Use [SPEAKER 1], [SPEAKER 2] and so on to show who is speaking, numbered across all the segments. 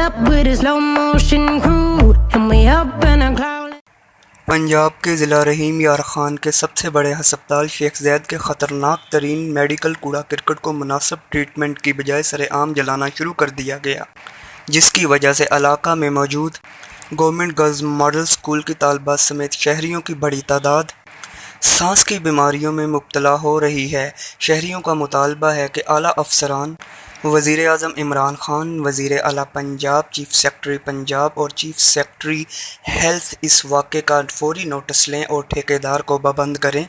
[SPEAKER 1] up with a slow motion crew, and we up in a cloud.
[SPEAKER 2] Punjab के ज़िला रहीम यार खान के सबसे बड़े हस्पताल शेख ज़ैद के खतरनाक तरीन मेडिकल कूड़ाकरकट को मुनासिब ट्रीटमेंट की बजाय सरेआम जलाना शुरू कर दिया गया, जिसकी वजह से इलाका में मौजूद गवर्नमेंट गर्ल्स मॉडल स्कूल की तालबात समेत शहरियों की बड़ी तादाद सांस की बीमारियों में मुब्तला हो रही है। शहरियों का मुतालबा है कि आला अफसरान वज़ीर आज़म इमरान खान, वज़ीर आला पंजाब, चीफ सेक्रेटरी पंजाब और चीफ सेक्रेटरी हेल्थ इस वाक़े का फौरी नोटिस लें और ठेकेदार को पाबंद करें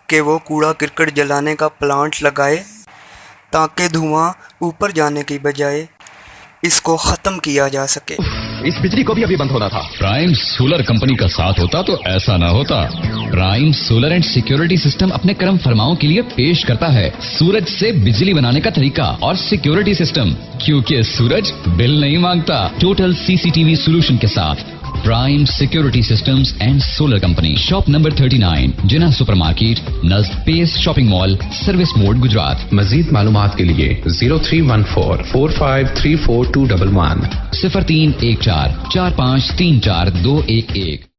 [SPEAKER 2] कि वो कूड़ा करकट जलाने का प्लांट लगाए ताकि धुआं ऊपर जाने की बजाय इसको ख़त्म किया जा सके।
[SPEAKER 3] इस बिजली को भी अभी बंद होना था। प्राइम सोलर कंपनी का साथ होता तो ऐसा ना होता। Prime solar and security system अपने कर्म फरमाओं के लिए पेश करता है सूरज से बिजली बनाने का तरीका और सिक्योरिटी सिस्टम, क्योंकि सूरज बिल नहीं मांगता। टोटल सीसीटीवी सोल्यूशन के साथ prime security systems and solar company, shop number 39, Jinnah supermarket, नज़द पेस शॉपिंग मॉल, सर्विस मोड, गुजरात।
[SPEAKER 4] मजीद मालूमात के लिए 031445342211
[SPEAKER 3] 031445342211।